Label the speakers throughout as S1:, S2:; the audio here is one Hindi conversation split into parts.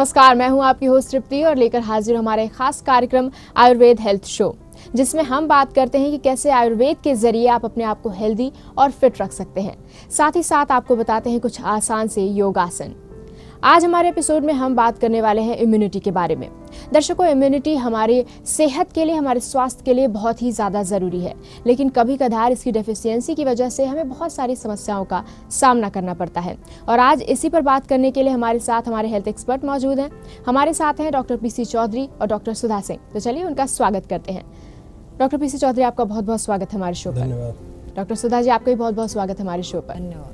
S1: नमस्कार, मैं हूं आपकी होस्ट तृप्ति और लेकर हाजिर हमारे खास कार्यक्रम आयुर्वेद हेल्थ शो, जिसमें हम बात करते हैं कि कैसे आयुर्वेद के जरिए आप अपने आप को हेल्दी और फिट रख सकते हैं। साथ ही साथ आपको बताते हैं कुछ आसान से योगासन। आज हमारे एपिसोड में हम बात करने वाले हैं इम्यूनिटी के बारे में। दर्शकों, इम्यूनिटी हमारी सेहत के लिए, हमारे स्वास्थ्य के लिए बहुत ही ज़्यादा ज़रूरी है, लेकिन कभी कभार इसकी डेफिशिएंसी की वजह से हमें बहुत सारी समस्याओं का सामना करना पड़ता है। और आज इसी पर बात करने के लिए हमारे साथ हमारे हेल्थ एक्सपर्ट मौजूद हैं। हमारे साथ हैं डॉक्टर पीसी चौधरी और डॉक्टर सुधा सिंह। तो चलिए उनका स्वागत करते हैं। डॉक्टर पीसी चौधरी, आपका बहुत बहुत स्वागत है हमारे शो पर।
S2: धन्यवाद।
S1: डॉक्टर सुधा जी, आपका भी बहुत बहुत स्वागत है हमारे शो पर।
S3: धन्यवाद।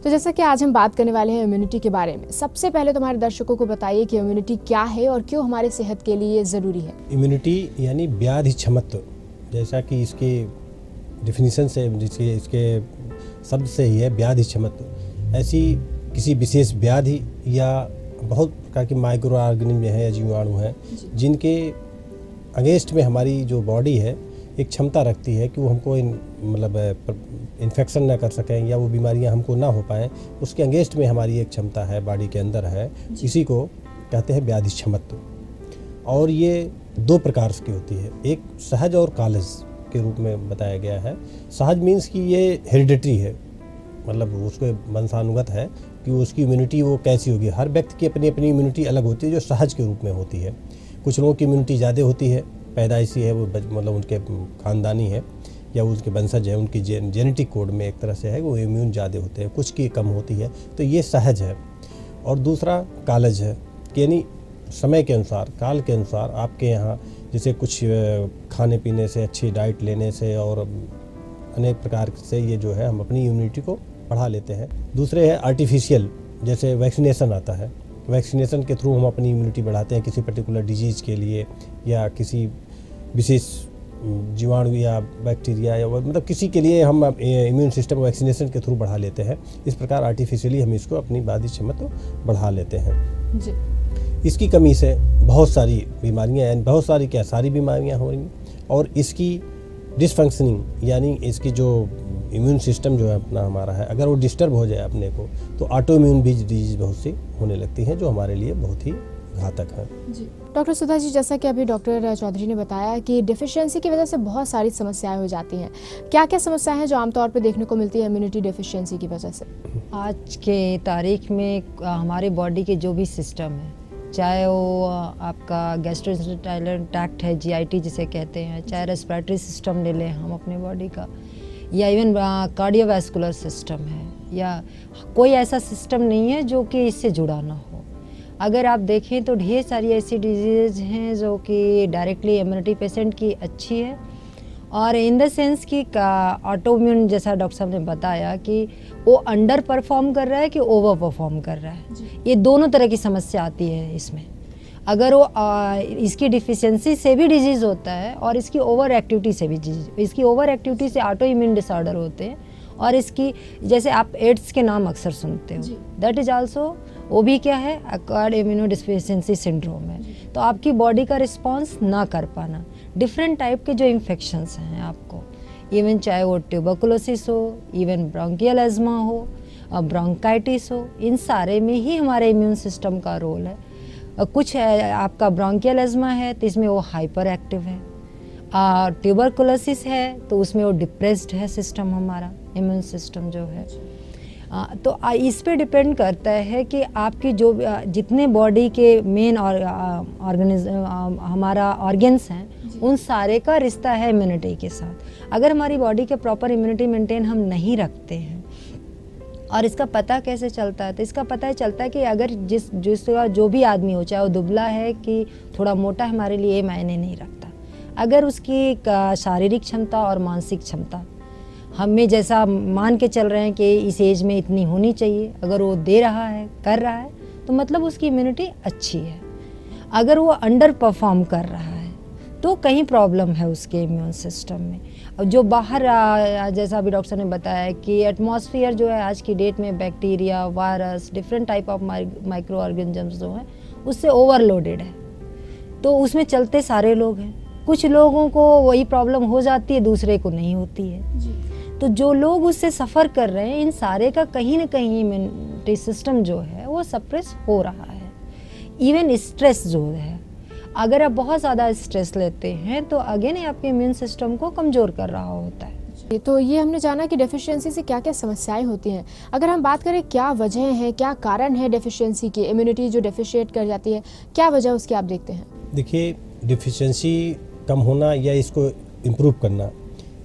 S1: तो जैसा कि आज हम बात करने वाले हैं इम्यूनिटी के बारे में, सबसे पहले तो हमारे दर्शकों को बताइए कि इम्यूनिटी क्या है और क्यों हमारे सेहत के लिए ज़रूरी है।
S2: इम्यूनिटी यानी व्याधि क्षमत्व, जैसा कि इसके डिफिनीशन से, जिसके इसके शब्द से ही है व्याधि क्षमत्व। ऐसी किसी विशेष व्याधि या बहुत प्रकार की माइक्रो ऑर्गेनिज्म है या जीवाणु हैं जिनके अगेंस्ट में हमारी जो बॉडी है एक क्षमता रखती है कि वो हमको इन्फेक्शन ना कर सकें या वो बीमारियां हमको ना हो पाएँ, उसके अगेंस्ट में हमारी एक क्षमता है, बॉडी के अंदर है। इसी को कहते हैं व्याधि क्षमत्व। और ये दो प्रकार की होती है, एक सहज और कालज के रूप में बताया गया है। सहज मीन्स कि ये हेरिडिटरी है, मतलब उसको वंशानुगत है कि उसकी इम्यूनिटी वो कैसी होगी। हर व्यक्ति की अपनी अपनी इम्यूनिटी अलग होती है जो सहज के रूप में होती है। कुछ लोगों की इम्यूनिटी ज़्यादा होती है, पैदाइशी है, वो मतलब उनके ख़ानदानी है या उनके वंशज है, उनकी जेनेटिक कोड में एक तरह से है, वो इम्यून ज़्यादा होते हैं, कुछ की कम होती है, तो ये सहज है। और दूसरा कालज है, यानी समय के अनुसार, काल के अनुसार आपके यहाँ जैसे कुछ खाने पीने से, अच्छी डाइट लेने से और अनेक प्रकार से ये जो है हम अपनी इम्यूनिटी को बढ़ा लेते हैं। दूसरे है आर्टिफिशियल, जैसे वैक्सीनेशन आता है। वैक्सीनेशन के थ्रू हम अपनी इम्यूनिटी बढ़ाते हैं किसी पर्टिकुलर डिजीज़ के लिए या किसी विशेष जीवाणु या बैक्टीरिया या मतलब किसी के लिए हम इम्यून सिस्टम वैक्सीनेशन के थ्रू बढ़ा लेते हैं। इस प्रकार आर्टिफिशियली हम इसको अपनी व्याधि क्षमता बढ़ा लेते हैं
S1: जी।
S2: इसकी कमी से बहुत सारी बीमारियां, यानी बहुत सारी क्या, सारी बीमारियां हो रही हैं। और इसकी डिसफंक्शनिंग यानी इसकी जो इम्यून सिस्टम जो है अपना हमारा है, अगर वो डिस्टर्ब हो जाए अपने को, तो ऑटो इम्यून डिजीज बहुत सी होने लगती हैं जो हमारे लिए बहुत ही घातक है।
S1: जी। डॉक्टर सुधा जी, जैसा कि अभी डॉक्टर चौधरी ने बताया कि डिफिशियंसी की वजह से बहुत सारी समस्याएं हो जाती हैं, क्या क्या समस्याएं हैं जो आमतौर पर देखने को मिलती है इम्यूनिटी डिफिशियंसी की वजह से?
S3: आज के तारीख में हमारे बॉडी के जो भी सिस्टम है, चाहे वो आपका गैस्ट्रोइंटेस्टाइनल ट्रैक्ट है, जीआईटी जिसे कहते हैं, चाहे रेस्पिरेटरी सिस्टम ले लें हम अपने बॉडी का, या इवन कार्डियोवैस्कुलर सिस्टम है, या कोई ऐसा सिस्टम नहीं है जो कि इससे जुड़ा ना हो। अगर आप देखें तो ढेर सारी ऐसी डिजीज़ हैं जो कि डायरेक्टली इम्यूनिटी पेशेंट की अच्छी है, और इन द सेंस कि ऑटोइम्यून, जैसा डॉक्टर साहब ने बताया कि वो अंडर परफॉर्म कर रहा है कि ओवर परफॉर्म कर रहा है, ये दोनों तरह की समस्या आती है इसमें। अगर वो इसकी डिफिशियंसी से भी डिजीज़ होता है और इसकी ओवर एक्टिविटी से भी डिजीज, इसकी ओवर एक्टिविटी से ऑटो इम्यून डिसऑर्डर होते हैं, और इसकी जैसे आप एड्स के नाम अक्सर सुनते हो, दैट इज आल्सो, वो भी क्या है, एक्वायर्ड इम्यूनोडेफिशिएंसी सिंड्रोम है। तो आपकी बॉडी का रिस्पॉन्स ना कर पाना, डिफरेंट टाइप के जो इन्फेक्शंस हैं आपको, इवन चाहे वो ट्यूबरकुलोसिस हो, इवन ब्रोंकियल एज्मा हो, ब्रोंकाइटिस हो, इन सारे में ही हमारे इम्यून सिस्टम का रोल है। कुछ आपका ब्रोंकियल एज्मा है तो इसमें वो हाइपर एक्टिव है, ट्यूबरकुलोसिस है तो उसमें वो डिप्रेस्ड है सिस्टम, हमारा इम्यून सिस्टम जो है। तो इस पे डिपेंड करता है कि आपकी जो जितने बॉडी के मेन हमारा ऑर्गन्स हैं, उन सारे का रिश्ता है इम्यूनिटी के साथ। अगर हमारी बॉडी के प्रॉपर इम्यूनिटी मेंटेन हम नहीं रखते हैं, और इसका पता कैसे चलता है, तो इसका पता चलता है कि अगर जिसका जो भी आदमी हो, चाहे वो दुबला है कि थोड़ा मोटा, हमारे लिए ये मायने नहीं रखता। अगर उसकी शारीरिक क्षमता और मानसिक क्षमता हमें जैसा मान के चल रहे हैं कि इस एज में इतनी होनी चाहिए, अगर वो दे रहा है, कर रहा है, तो मतलब उसकी इम्यूनिटी अच्छी है। अगर वो अंडर परफॉर्म कर रहा है तो कहीं प्रॉब्लम है उसके इम्यून सिस्टम में। जो बाहर जैसा अभी डॉक्टर ने बताया कि एटमॉस्फेयर जो है आज की डेट में bacteria, virus, different type of micro organisms जो हैं उससे ओवरलोडेड है, तो उसमें चलते सारे लोग हैं। कुछ लोगों को वही प्रॉब्लम हो जाती है, दूसरे को नहीं होती है जी। तो जो लोग उससे सफ़र कर रहे हैं, इन सारे का कहीं ना कहीं इम्यूनिटी सिस्टम जो है वो सप्रेस हो रहा है। इवन स्ट्रेस जो है, अगर आप बहुत ज़्यादा स्ट्रेस लेते हैं तो अगेन आपके इम्यून सिस्टम को कमज़ोर कर रहा होता है।
S1: तो ये हमने जाना कि डेफिशिएंसी से क्या क्या समस्याएं होती हैं। अगर हम बात करें क्या वजह है, क्या कारण है डेफिशिएंसी की, इम्यूनिटी जो डेफिशिएट कर जाती है, क्या वजह उसकी आप देखते हैं?
S2: देखिए, डेफिशिएंसी कम होना या इसको इम्प्रूव करना,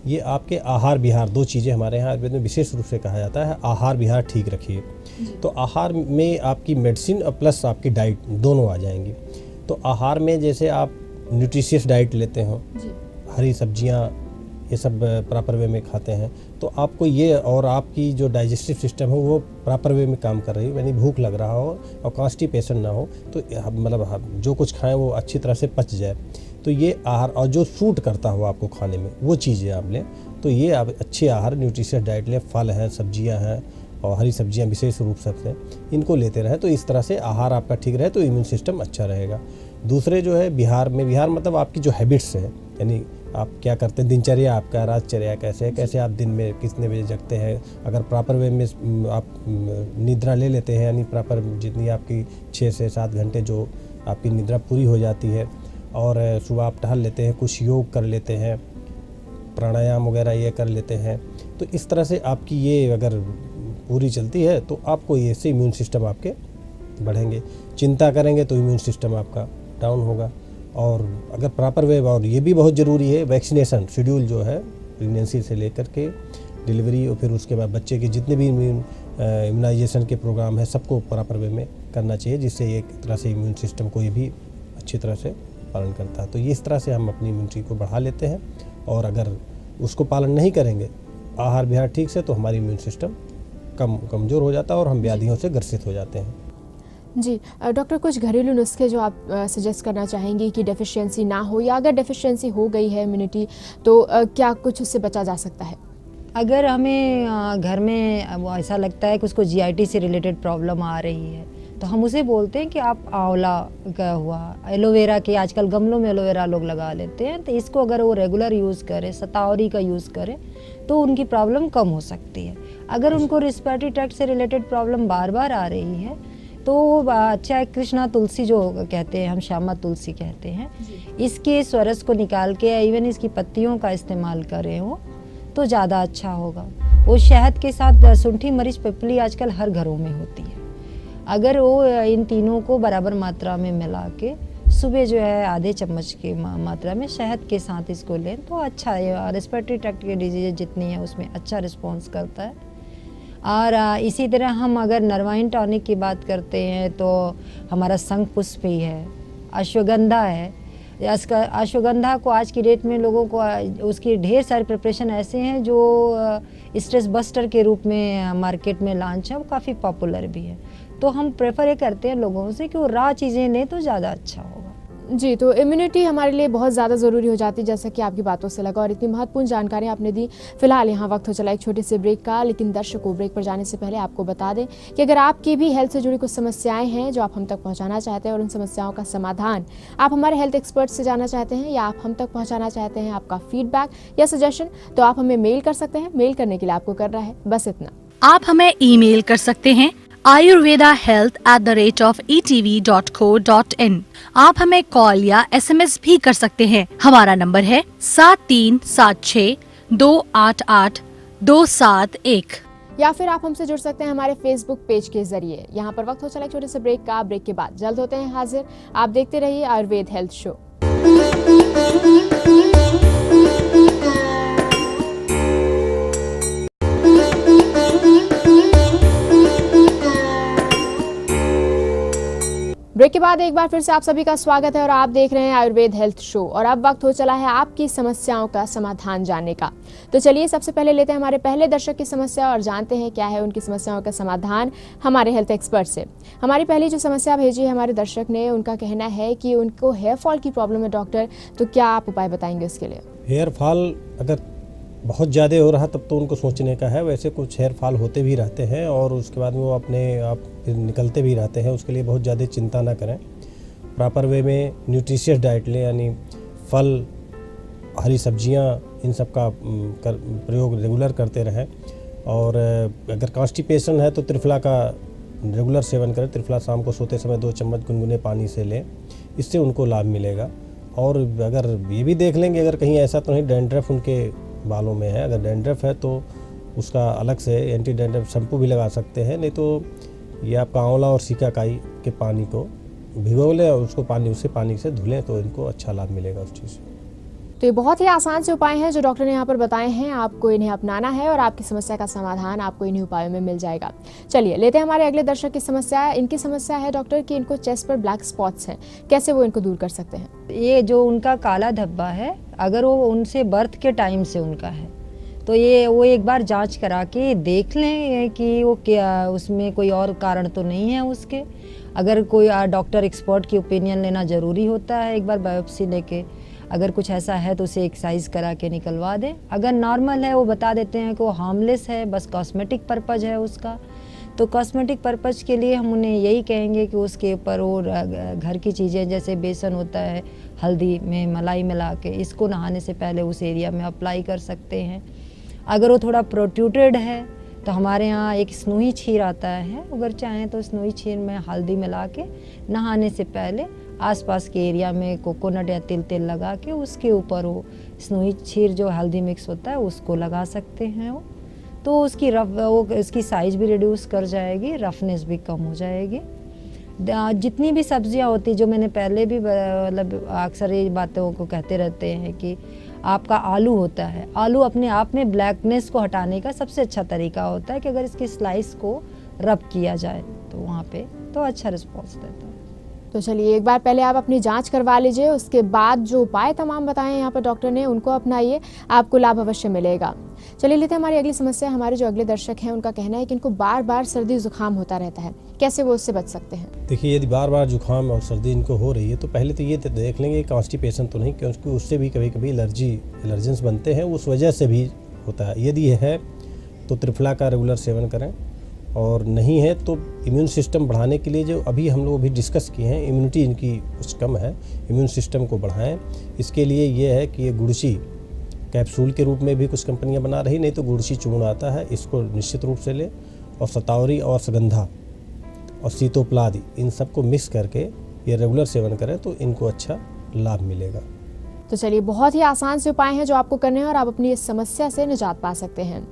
S2: ये आपके आहार विहार, दो चीज़ें हमारे यहाँ आयुर्वेद में विशेष रूप से कहा जाता है, आहार विहार ठीक रखिए। तो आहार में आपकी मेडिसिन और प्लस आपकी डाइट दोनों आ जाएंगी। तो आहार में जैसे आप न्यूट्रिशियस डाइट लेते हो, हरी सब्जियाँ, ये सब प्रॉपर वे में खाते हैं, तो आपको ये, और आपकी जो डाइजेस्टिव सिस्टम है वो प्रॉपर वे में काम कर रही हो, यानी भूख लग रहा हो और कॉन्स्टिपेशन ना हो, तो मतलब जो कुछ खाएं वो अच्छी तरह से पच जाए। तो ये आहार, और जो सूट करता हो आपको खाने में वो चीज़ें आप लें। तो ये आप अच्छे आहार, न्यूट्रिशियस डाइट लें, फल हैं, सब्जियां हैं और हरी सब्जियां विशेष रूप से इनको लेते रहें। तो इस तरह से आहार आपका ठीक रहे तो इम्यून सिस्टम अच्छा रहेगा। दूसरे जो है बिहार मतलब आपकी जो हैबिट्स है, यानी आप क्या करते हैं, दिनचर्या आपका, रातचर्या कैसे आप दिन में कितने बजे जगते हैं। अगर प्रॉपर वे में आप निद्रा ले लेते हैं, यानी प्रॉपर जितनी आपकी 6 से 7 घंटे जो आपकी निद्रा पूरी हो जाती है, और सुबह आप टहल लेते हैं, कुछ योग कर लेते हैं, प्राणायाम वगैरह ये कर लेते हैं, तो इस तरह से आपकी ये अगर पूरी चलती है तो आपको ये से इम्यून सिस्टम आपके बढ़ेंगे। चिंता करेंगे तो इम्यून सिस्टम आपका डाउन होगा। और अगर प्रॉपर वे, और ये भी बहुत ज़रूरी है, वैक्सीनेशन शेड्यूल जो है प्रेगनेंसी से लेकर के डिलीवरी और फिर उसके बाद बच्चे के जितने भी इम्यूनाइजेशन के प्रोग्राम है सबको प्रॉपर वे में करना चाहिए, जिससे एक तरह से इम्यून सिस्टम को ये भी अच्छी तरह से पालन करता है। तो ये इस तरह से हम अपनी इम्यूनिटी को बढ़ा लेते हैं, और अगर उसको पालन नहीं करेंगे, आहार विहार ठीक से, तो हमारी इम्यून सिस्टम कमज़ोर हो जाता है और हम व्याधियों से ग्रसित हो जाते हैं।
S1: जी डॉक्टर, कुछ घरेलू नुस्खे जो आप सजेस्ट करना चाहेंगी कि डेफिशिएंसी ना हो, या अगर डेफिशिएंसी हो गई है इम्यूनिटी तो क्या कुछ उससे बचा जा सकता है?
S3: अगर हमें घर में वो ऐसा लगता है कि उसको जीआईटी से रिलेटेड प्रॉब्लम आ रही है, तो हम उसे बोलते हैं कि आप आंवला का हुआ, एलोवेरा के, आजकल गमलों में एलोवेरा लोग लगा लेते हैं, तो इसको अगर वो रेगुलर यूज़ करें, शतावरी का यूज़ करें, तो उनकी प्रॉब्लम कम हो सकती है। अगर उनको रिस्पिरेटरी ट्रैक्ट से रिलेटेड प्रॉब्लम बार बार आ रही है तो अच्छा कृष्णा तुलसी जो कहते हैं, हम श्यामा तुलसी कहते हैं, इसके स्वरस को निकाल के इवन इसकी पत्तियों का इस्तेमाल करें हो तो ज़्यादा अच्छा होगा। वो शहद के साथ शुंठी, मरीच, पिपली आजकल हर घरों में होती है। अगर वो इन तीनों को बराबर मात्रा में मिला के सुबह जो है आधे चम्मच की मात्रा में शहद के साथ इसको लें तो अच्छा है। रिस्पिरेटरी ट्रैक्ट की डिजीज जितनी है उसमें अच्छा रिस्पॉन्स करता है। और इसी तरह हम अगर नरवाइन टॉनिक की बात करते हैं तो हमारा शंख पुष्प ही है, अश्वगंधा है। अश्वगंधा को आज की डेट में लोगों को उसकी ढेर सारे प्रिपरेशन ऐसे हैं जो स्ट्रेस बस्टर के रूप में मार्केट में लॉन्च है, वो काफ़ी पॉपुलर भी है। तो हम प्रेफर ये करते हैं लोगों से कि वो रॉ चीज़ें लें तो ज़्यादा अच्छा होगा।
S1: जी, तो इम्यूनिटी हमारे लिए बहुत ज़्यादा ज़रूरी हो जाती है, जैसा कि आपकी बातों से लगा, और इतनी महत्वपूर्ण जानकारी आपने दी। फिलहाल यहाँ वक्त हो चला एक छोटे से ब्रेक का, लेकिन दर्शकों, ब्रेक पर जाने से पहले आपको बता दें कि अगर आपकी भी हेल्थ से जुड़ी कुछ समस्याएं हैं जो आप हम तक पहुँचाना चाहते हैं, और उन समस्याओं का समाधान आप हमारे हेल्थ एक्सपर्ट से जानना चाहते हैं, या आप हम तक पहुँचाना चाहते हैं आपका फीडबैक या सजेशन, तो आप हमें मेल कर सकते हैं। मेल करने के लिए आपको करना है बस इतना,
S4: आप हमें ईमेल कर सकते हैं ayurvedahealth@etv.co.in। आप हमें कॉल या SMS भी कर सकते हैं। हमारा नंबर है 7376288271।
S1: या फिर आप हमसे जुड़ सकते हैं हमारे फेसबुक पेज के जरिए। यहाँ पर वक्त हो चला एक छोटे से ब्रेक का। ब्रेक के बाद जल्द होते हैं हाजिर। आप देखते रहिए आयुर्वेद हेल्थ शो। ब्रेक के बाद एक बार फिर से आप सभी का स्वागत है, और आप देख रहे हैं आयुर्वेद हेल्थ शो। और अब वक्त हो चला है आपकी समस्याओं का समाधान जानने का। तो चलिए सबसे पहले लेते हैं हमारे पहले दर्शक की समस्या और जानते हैं क्या है उनकी समस्याओं का समाधान हमारे हेल्थ एक्सपर्ट से। हमारी पहली जो समस्या भेजी है हमारे दर्शक ने, उनका कहना है कि उनको हेयर फॉल की प्रॉब्लम है डॉक्टर, तो क्या आप उपाय बताएंगे उसके लिए?
S2: हेयर फॉल अगर बहुत ज़्यादा हो रहा तब तो उनको सोचने का है। वैसे कुछ हेयर फॉल होते भी रहते हैं और उसके बाद में वो अपने आप फिर निकलते भी रहते हैं, उसके लिए बहुत ज़्यादा चिंता ना करें। प्रॉपर वे में न्यूट्रिशियस डाइट लें, यानी फल, हरी सब्जियां, इन सब का प्रयोग रेगुलर करते रहें। और अगर कॉन्स्टिपेशन है तो त्रिफला का रेगुलर सेवन करें, त्रिफला शाम को सोते समय 2 चम्मच गुनगुने पानी से लें, इससे उनको लाभ मिलेगा। और अगर ये भी देख लेंगे अगर कहीं ऐसा तो नहीं डैंड्रफ उनके बालों में है, अगर डैंड्रफ है तो उसका अलग से एंटी डैंड्रफ शैम्पू भी लगा सकते हैं, नहीं तो ये आपका आंवला और सिकाकाई के पानी को भिगो लें और उसको पानी से धुलें तो इनको अच्छा लाभ मिलेगा उस चीज़ से।
S1: तो ये बहुत ही आसान से उपाय हैं जो डॉक्टर ने यहाँ पर बताए हैं, आपको इन्हें अपनाना है और आपकी समस्या का समाधान आपको इन्हीं उपायों में मिल जाएगा। चलिए लेते हैं हमारे अगले दर्शक की समस्या। इनकी समस्या है डॉक्टर कि इनको चेस्ट पर ब्लैक स्पॉट्स हैं, कैसे वो इनको दूर कर सकते हैं?
S3: ये जो उनका काला धब्बा है, अगर वो उनसे बर्थ के टाइम से उनका है तो ये वो एक बार जांच करा के देख लें कि वो क्या उसमें कोई और कारण तो नहीं है उसके। अगर कोई डॉक्टर एक्सपर्ट की ओपिनियन लेना ज़रूरी होता है, एक बार बायोप्सी लेके अगर कुछ ऐसा है तो उसे एक्सरसाइज करा के निकलवा दें। अगर नॉर्मल है वो बता देते हैं कि वो हार्मलेस है, बस कॉस्मेटिक पर्पज़ है उसका, तो कॉस्मेटिक पर्पज़ के लिए हम उन्हें यही कहेंगे कि उसके ऊपर वो घर की चीज़ें जैसे बेसन होता है, हल्दी में मलाई मिला के इसको नहाने से पहले उस एरिया में अप्लाई कर सकते हैं। अगर वो थोड़ा प्रोट्रूटेड है तो हमारे यहाँ एक स्नोई छीर आता है, अगर चाहें तो स्नोई छीर में हल्दी मिला के नहाने से पहले आसपास के एरिया में कोकोनट या तिल लगा के उसके ऊपर वो स्नोई छीर जो हल्दी मिक्स होता है उसको लगा सकते हैं वो, तो उसकी साइज़ भी रिड्यूस कर जाएगी, रफनेस भी कम हो जाएगी। जितनी भी सब्जियां होती जो मैंने पहले भी मतलब अक्सर ये बातों को कहते रहते हैं कि आपका आलू होता है, आलू अपने आप में ब्लैकनेस को हटाने का सबसे अच्छा तरीका होता है कि अगर इसकी स्लाइस को रब किया जाए तो वहाँ पे तो अच्छा रिस्पॉन्स देता है।
S1: तो चलिए एक बार पहले आप अपनी जांच करवा लीजिए, उसके बाद जो उपाय तमाम बताए यहाँ पर डॉक्टर ने उनको अपनाइए, आपको लाभ अवश्य मिलेगा। चलिए लेते हैं हमारी अगली समस्या। हमारे जो अगले दर्शक हैं उनका कहना है कि इनको बार बार सर्दी जुकाम होता रहता है, कैसे वो उससे बच सकते हैं?
S2: देखिए यदि बार बार जुकाम और सर्दी इनको हो रही है तो पहले तो ये देख लेंगे कॉन्स्टिपेशन तो नहीं, क्योंकि उससे भी कभी कभी एलर्जेंस बनते हैं, उस वजह से भी होता है। यदि यह है तो त्रिफला का रेगुलर सेवन करें, और नहीं है तो इम्यून सिस्टम बढ़ाने के लिए जो अभी हम लोग अभी डिस्कस किए हैं, इम्यूनिटी इनकी कुछ कम है, इम्यून सिस्टम को बढ़ाएं। इसके लिए ये है कि ये गुड़सी कैप्सूल के रूप में भी कुछ कंपनियां बना रही, नहीं तो गुड़सी चूर्ण आता है, इसको निश्चित रूप से लें, और सतावरी और सगंधा और सीतोपलादी इन सबको मिक्स करके ये रेगुलर सेवन करें तो इनको अच्छा लाभ मिलेगा।
S1: तो चलिए बहुत ही आसान से उपाय हैं जो आपको करने हैं और आप अपनी इस समस्या से निजात पा सकते हैं।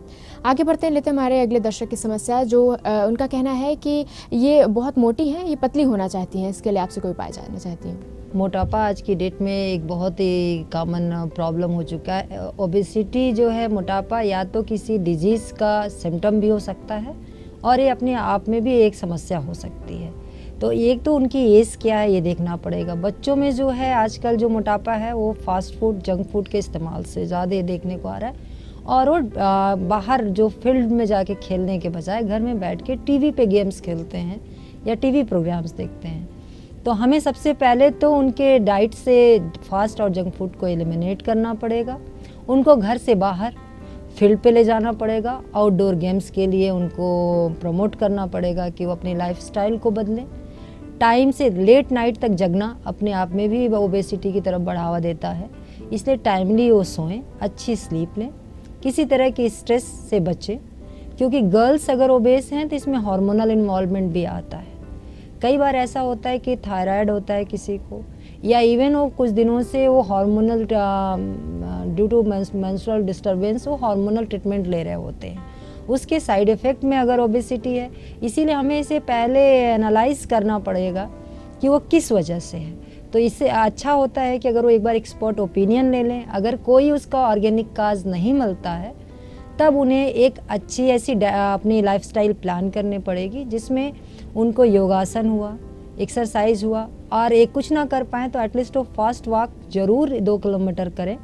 S1: आगे बढ़ते हैं, लेते हैं हमारे अगले दर्शक की समस्या। जो उनका कहना है कि ये बहुत मोटी हैं, ये पतली होना चाहती हैं, इसके लिए आपसे कोई उपाय जानना चाहती हैं।
S3: मोटापा आज की डेट में एक बहुत ही कॉमन प्रॉब्लम हो चुका है। ओबेसिटी जो है, मोटापा या तो किसी डिजीज़ का सिम्टम भी हो सकता है और ये अपने आप में भी एक समस्या हो सकती है। तो एक तो उनकी एज क्या है ये देखना पड़ेगा। बच्चों में जो है आजकल जो मोटापा है वो फास्ट फूड, जंक फूड के इस्तेमाल से ज़्यादा देखने को आ रहा है, और वो बाहर जो फील्ड में जाके खेलने के बजाय घर में बैठ के टीवी पे गेम्स खेलते हैं या टीवी प्रोग्राम्स देखते हैं। तो हमें सबसे पहले तो उनके डाइट से फास्ट और जंक फूड को एलिमिनेट करना पड़ेगा। उनको घर से बाहर फील्ड पे ले जाना पड़ेगा, आउटडोर गेम्स के लिए उनको प्रमोट करना पड़ेगा कि वो अपनी लाइफस्टाइल को बदलें। टाइम से लेट नाइट तक जगना अपने आप में भी ओबेसिटी की तरफ बढ़ावा देता है, इसलिए टाइमली वो सोएं, अच्छी स्लीप लें, किसी तरह की स्ट्रेस से बचें, क्योंकि गर्ल्स अगर ओबेस हैं तो इसमें हार्मोनल इन्वॉल्वमेंट भी आता है। कई बार ऐसा होता है कि थायराइड होता है किसी को, या इवन वो कुछ दिनों से वो hormonal due to menstrual disturbance वो हार्मोनल ट्रीटमेंट ले रहे होते हैं, उसके साइड इफ़ेक्ट में अगर ओबेसिटी है। इसीलिए हमें इसे पहले एनालाइज करना पड़ेगा कि वो किस वजह से है। तो इससे अच्छा होता है कि अगर वो एक बार एक्सपर्ट ओपिनियन ले लें। अगर कोई उसका ऑर्गेनिक काज नहीं मिलता है तब उन्हें एक अच्छी ऐसी अपनी लाइफस्टाइल प्लान करनी पड़ेगी, जिसमें उनको योगासन हुआ, एक्सरसाइज हुआ, और एक कुछ ना कर पाएँ तो एटलीस्ट वो फास्ट वॉक जरूर 2 किलोमीटर करें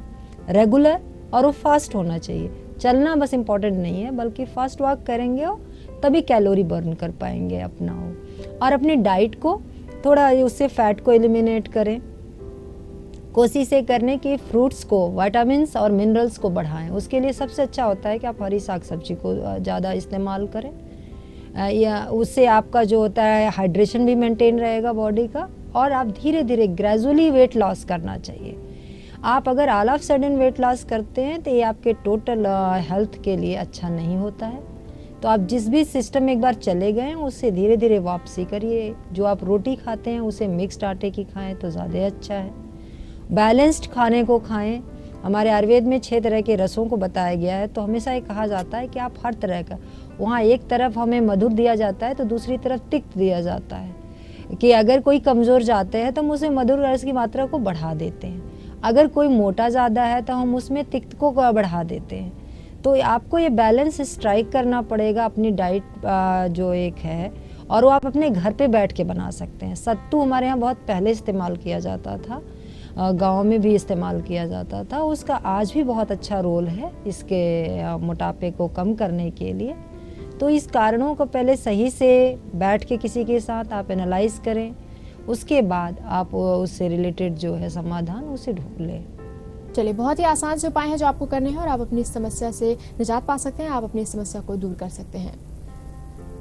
S3: रेगुलर, और वो फास्ट होना चाहिए। चलना बस इम्पॉर्टेंट नहीं है, बल्कि फास्ट वॉक करेंगे वो तभी कैलोरी बर्न कर पाएंगे अपना वो। और अपनी डाइट को थोड़ा उससे फैट को एलिमिनेट करें, कोशिश ये करने कि फ्रूट्स को, विटामिन्स और मिनरल्स को बढ़ाएं। उसके लिए सबसे अच्छा होता है कि आप हरी साग सब्जी को ज़्यादा इस्तेमाल करें, या उससे आपका जो होता है हाइड्रेशन भी मेंटेन रहेगा बॉडी का, और आप धीरे धीरे ग्रेजुअली वेट लॉस करना चाहिए। आप अगर all of sudden weight loss करते हैं तो ये आपके टोटल हेल्थ के लिए अच्छा नहीं होता है। तो आप जिस भी सिस्टम में एक बार चले गए हैं उससे धीरे धीरे वापसी करिए। जो आप रोटी खाते हैं उसे मिक्स्ड आटे की खाएं तो ज़्यादा अच्छा है। बैलेंस्ड खाने को खाएं। हमारे आयुर्वेद में 6 तरह के रसों को बताया गया है, तो हमेशा ये कहा जाता है कि आप हर तरह का, वहाँ एक तरफ हमें मधुर दिया जाता है तो दूसरी तरफ तिक्त दिया जाता है कि अगर कोई कमज़ोर जाते हैं तो हम उसमें मधुर रस की मात्रा को बढ़ा देते हैं, अगर कोई मोटा ज़्यादा है तो हम उसमें तिक्त को बढ़ा देते हैं। तो आपको ये बैलेंस स्ट्राइक करना पड़ेगा अपनी डाइट जो एक है, और वो आप अपने घर पे बैठ के बना सकते हैं। सत्तू हमारे यहाँ बहुत पहले इस्तेमाल किया जाता था, गांव में भी इस्तेमाल किया जाता था, उसका आज भी बहुत अच्छा रोल है इसके मोटापे को कम करने के लिए। तो इस कारणों को पहले सही से बैठ के किसी के साथ आप एनालाइज करें, उसके बाद आप उससे रिलेटेड जो है समाधान उसे ढूंढ लें।
S1: चलिए, बहुत ही आसान से उपाय हैं जो आपको करने हैं और आप अपनी इस समस्या से निजात पा सकते हैं, आप अपनी इस समस्या को दूर कर सकते हैं।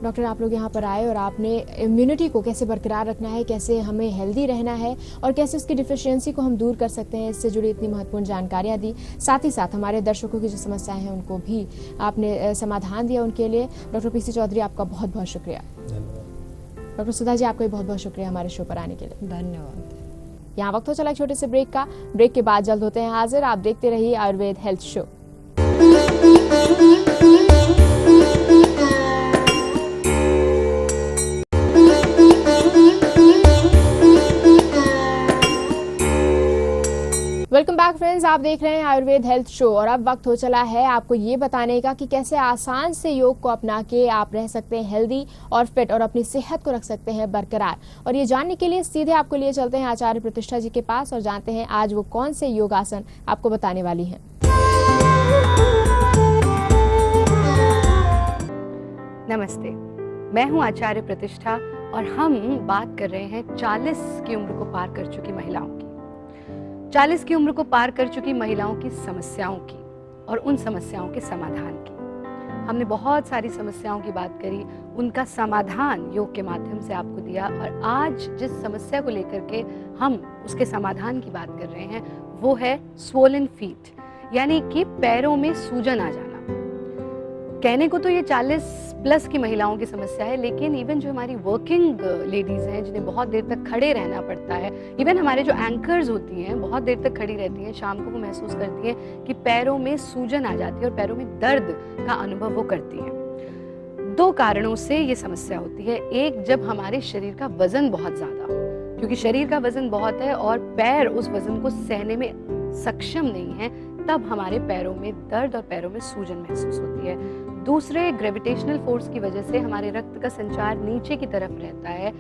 S1: डॉक्टर, आप लोग यहाँ पर आए और आपने इम्यूनिटी को कैसे बरकरार रखना है, कैसे हमें हेल्दी रहना है और कैसे उसकी डिफिशियंसी को हम दूर कर सकते हैं, इससे जुड़ी इतनी महत्वपूर्ण जानकारियाँ दी। साथ ही साथ हमारे दर्शकों की जो समस्याएं हैं उनको भी आपने समाधान दिया। उनके लिए डॉक्टर पीसी चौधरी आपका बहुत बहुत शुक्रिया। डॉक्टर सुधा जी, आपका भी बहुत बहुत शुक्रिया हमारे शो पर आने के लिए।
S3: धन्यवाद।
S1: यहाँ वक्त हो चला एक छोटे से ब्रेक का। ब्रेक के बाद जल्द होते हैं हाजिर। आप देखते रहिए Ayurveda health show. Welcome back friends, आप देख रहे हैं आयुर्वेद हेल्थ शो और अब वक्त हो चला है आपको ये बताने का कि कैसे आसान से योग को अपना के आप रह सकते हैं हेल्दी और फिट और अपनी सेहत को रख सकते हैं बरकरार। और ये जानने के लिए सीधे आपको लिए चलते हैं आचार्य प्रतिष्ठा जी के पास और जानते हैं आज वो कौन से योगासन आपको बताने वाली हैं।
S5: नमस्ते, मैं हूं आचार्य प्रतिष्ठा और हम बात कर रहे हैं 40 की उम्र को पार कर चुकी महिलाओं की। 40 की उम्र को पार कर चुकी महिलाओं की समस्याओं की और उन समस्याओं के समाधान की। हमने बहुत सारी समस्याओं की बात करी, उनका समाधान योग के माध्यम से आपको दिया और आज जिस समस्या को लेकर के हम उसके समाधान की बात कर रहे हैं वो है स्वोलन फीट, यानी कि पैरों में सूजन आ जाना। कहने को तो ये 40 प्लस की महिलाओं की समस्या है, लेकिन इवन जो हमारी वर्किंग लेडीज हैं जिन्हें बहुत देर तक खड़े रहना पड़ता है, इवन हमारे जो एंकर्स होती हैं बहुत देर तक खड़ी रहती हैं, शाम को वो महसूस करती हैं कि पैरों में सूजन आ जाती है और पैरों में दर्द का अनुभव वो करती हैं। 2 कारणों से ये समस्या होती है। एक, जब हमारे शरीर का वजन बहुत ज्यादा हो, क्योंकि शरीर का वजन बहुत है और पैर उस वजन को सहने में सक्षम नहीं है, तब हमारे पैरों में दर्द और पैरों में सूजन महसूस होती है। दूसरे, ग्रेविटेशनल फोर्स की वजह से हमारे रक्त का संचार नीचे की तरफ रहता है,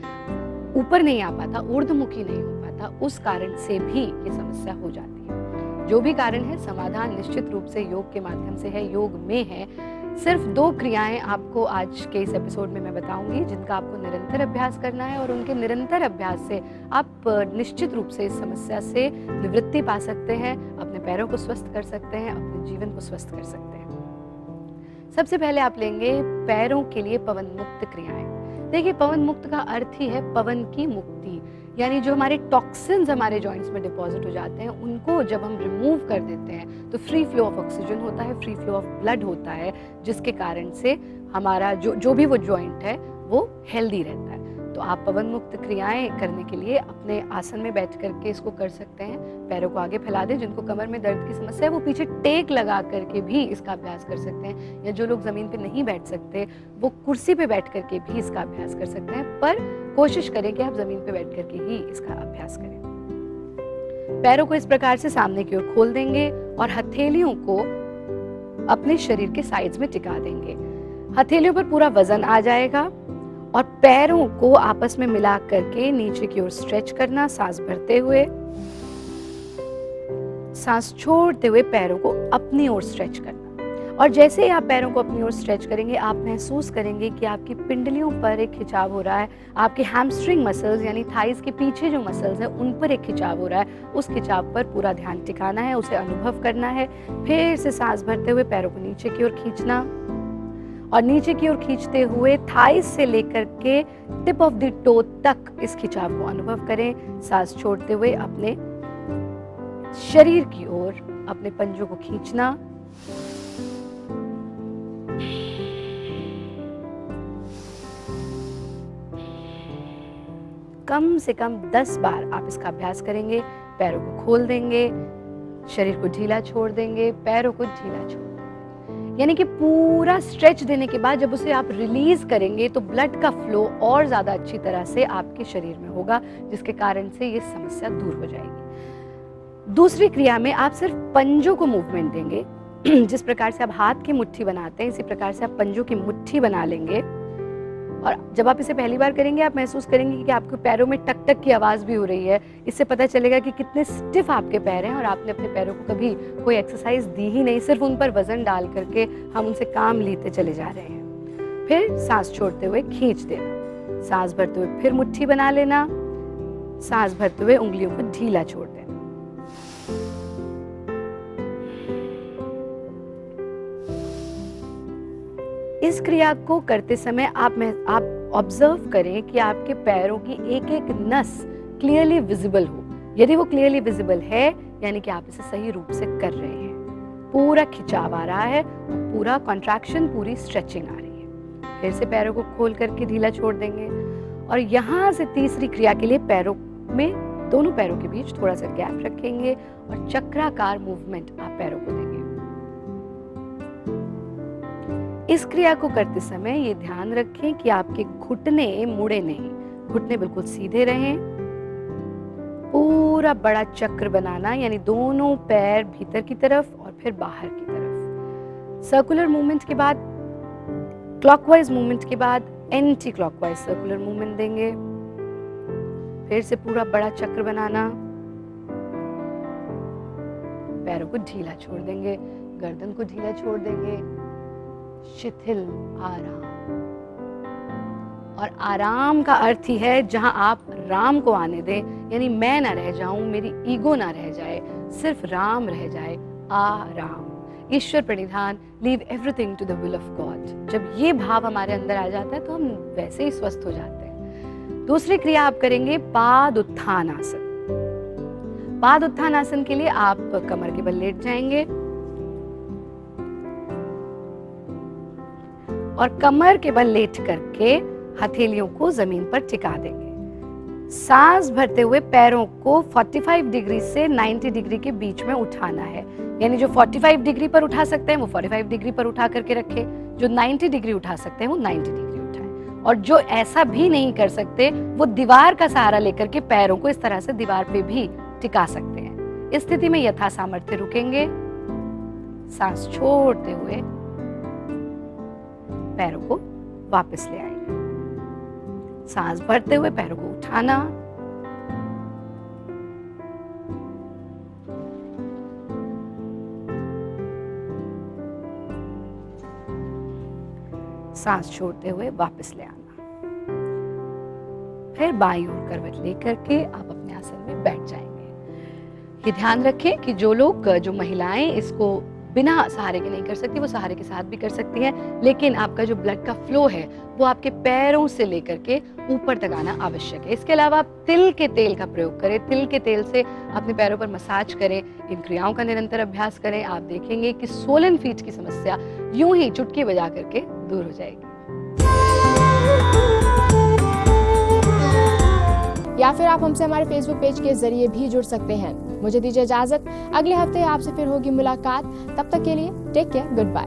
S5: ऊपर नहीं आ पाता, ऊर्ध्वमुखी नहीं हो पाता, उस कारण से भी ये समस्या हो जाती है। जो भी कारण है, समाधान निश्चित रूप से योग के माध्यम से है, योग में है। सिर्फ 2 क्रियाएं आपको आज के इस एपिसोड में मैं बताऊंगी जिनका आपको निरंतर अभ्यास करना है और उनके निरंतर अभ्यास से आप निश्चित रूप से इस समस्या से निवृत्ति पा सकते हैं, अपने पैरों को स्वस्थ कर सकते हैं, अपने जीवन को स्वस्थ कर सकते हैं। सबसे पहले आप लेंगे पैरों के लिए पवन मुक्त क्रियाएं। देखिए, पवन मुक्त का अर्थ ही है पवन की मुक्ति, यानी जो हमारे टॉक्सिन्स हमारे जॉइंट्स में डिपॉजिट हो जाते हैं उनको जब हम रिमूव कर देते हैं तो फ्री फ्लो ऑफ ऑक्सीजन होता है, फ्री फ्लो ऑफ ब्लड होता है, जिसके कारण से हमारा जो भी वो जॉइंट है वो हेल्दी रहता है। तो आप पवन मुक्त क्रियाएं करने के लिए अपने आसन में बैठ करके इसको कर सकते हैं। पैरों को आगे फैला दें, जिनको कमर में दर्द की समस्या है वो पीछे टेक लगा करके भी इसका अभ्यास कर सकते हैं, या जो लोग जमीन पे नहीं बैठ सकते वो कुर्सी पे बैठ करके भी इसका अभ्यास कर सकते हैं, पर कोशिश करें कि आप जमीन पे बैठ करके ही इसका अभ्यास करें। पैरों को इस प्रकार से सामने की ओर खोल देंगे और हथेलियों को अपने शरीर के साइड्स में टिका देंगे। हथेलियों पर पूरा वजन आ जाएगा और पैरों को आपस में मिला करके नीचे की ओर स्ट्रेच करना, सांस भरते हुए, सांस छोड़ते हुए पैरों को अपनी ओर स्ट्रेच करना। और जैसे ही आप पैरों को अपनी ओर स्ट्रेच करेंगे आप महसूस करेंगे कि आपकी पिंडलियों पर एक खिंचाव हो रहा है, आपके हैमस्ट्रिंग मसल्स यानी थाइज के पीछे जो मसल्स हैं उन पर एक खिंचाव हो रहा है। उस खिंचाव पर पूरा ध्यान टिकाना है, उसे अनुभव करना है। फिर से सांस भरते हुए पैरों को नीचे की ओर खींचना और नीचे की ओर खींचते हुए थाइस से लेकर के टिप ऑफ द टो तक इस खिंचाव को अनुभव करें। सांस छोड़ते हुए अपने शरीर की ओर अपने पंजों को खींचना कम से कम 10 बार आप इसका अभ्यास करेंगे, पैरों को खोल देंगे, शरीर को ढीला छोड़ देंगे, पैरों को ढीला छोड़ देंगे, यानी कि पूरा स्ट्रेच देने के बाद जब उसे आप रिलीज करेंगे तो ब्लड का फ्लो और ज़्यादा अच्छी तरह से आपके शरीर में होगा, जिसके कारण से ये समस्या दूर हो जाएगी। दूसरी क्रिया में आप सिर्फ पंजों को मूवमेंट देंगे। जिस प्रकार से आप हाथ की मुट्ठी बनाते हैं, इसी प्रकार से आप पंजों की मुट्ठी बना लेंगे। और जब आप इसे पहली बार करेंगे, आप महसूस करेंगे कि आपके पैरों में टक टक की आवाज़ भी हो रही है। इससे पता चलेगा कि कितने स्टिफ आपके पैर हैं और आपने अपने पैरों को कभी कोई एक्सरसाइज दी ही नहीं, सिर्फ उन पर वजन डाल करके हम उनसे काम लेते चले जा रहे हैं। फिर सांस छोड़ते हुए खींच देना, सांस भरते हुए फिर मुट्ठी बना लेना, सांस भरते हुए उंगलियों को ढीला छोड़ देना। इस क्रिया को करते समय आप ऑब्जर्व करें कि आपके पैरों की एक एक नस क्लियरली विजिबल हो। यदि वो क्लियरली विजिबल है, यानी कि आप इसे सही रूप से कर रहे हैं। पूरा खिंचाव आ रहा है, पूरा कॉन्ट्रैक्शन, पूरी स्ट्रेचिंग आ रही है। फिर से पैरों को खोल करके ढीला छोड़ देंगे और यहाँ से तीसरी क्रिया के लिए पैरों में, दोनों पैरों के बीच थोड़ा सा गैप रखेंगे और चक्राकार मूवमेंट आप पैरों को देंगे। इस क्रिया को करते समय ये ध्यान रखें कि आपके घुटने मुड़े नहीं, घुटने बिल्कुल सीधे रहें। पूरा बड़ा चक्र बनाना, यानी दोनों पैर भीतर की तरफ और फिर बाहर की तरफ। सर्कुलर मूवमेंट के बाद, क्लॉकवाइज मूवमेंट के बाद एंटी क्लॉकवाइज सर्कुलर मूवमेंट देंगे। फिर से पूरा बड़ा चक्र बनाना, पैरों को ढीला छोड़ देंगे, गर्दन को ढीला छोड़ देंगे। शिथिल आराम, और आराम का अर्थ ही है जहां आप राम को आने दें, यानी मैं ना रह जाऊं, मेरी ईगो ना रह जाए, सिर्फ राम रह जाए। आराम, ईश्वर प्रणिधान, leave everything to the will of God. जब ये भाव हमारे अंदर आ जाता है तो हम वैसे ही स्वस्थ हो जाते हैं। दूसरी क्रिया आप करेंगे पाद उत्थान आसन। पाद उत्थान आसन के लिए आप कमर के बल लेट जाएंगे और कमर के बल लेट करके हथेलियों को जमीन पर टिका देंगे। सांस भरते हुए पैरों को 45 डिग्री से 90 डिग्री के बीच में उठाना है, यानी जो 45 डिग्री पर उठा सकते हैं वो 45 डिग्री पर उठा करके रखें, जो 90 डिग्री उठा सकते हैं वो 90 डिग्री उठाएं, और जो ऐसा भी नहीं कर सकते वो दीवार का सहारा लेकर के पैरों को इस तरह से दीवार पे भी टिका सकते हैं। इस स्थिति में यथा सामर्थ्य रुकेंगे, सांस छोड़ते हुए पैरों को वापस ले आएंगे। सांस भरते हुए पैरों को उठाना, सांस छोड़ते हुए वापस ले आना। फिर बाईं ओर करवट लेकर के आप अपने आसन में बैठ जाएंगे। ये ध्यान रखें कि जो महिलाएं इसको बिना सहारे के नहीं कर सकती, वो सहारे के साथ भी कर सकती हैं, लेकिन आपका जो ब्लड का फ्लो है वो आपके पैरों से लेकर के ऊपर तक आना आवश्यक है। इसके अलावा आप तिल के तेल का प्रयोग करें, तिल के तेल से अपने पैरों पर मसाज करें। इन क्रियाओं का निरंतर अभ्यास करें, आप देखेंगे कि सोलन फीट की समस्या यूं ही चुटकी बजा करके दूर हो जाएगी।
S1: या फिर आप हमसे हमारे फेसबुक पेज के जरिए भी जुड़ सकते हैं। मुझे दीजिए इजाजत, अगले हफ्ते आपसे फिर होगी मुलाकात। तब तक के लिए टेक केयर, गुड बाय।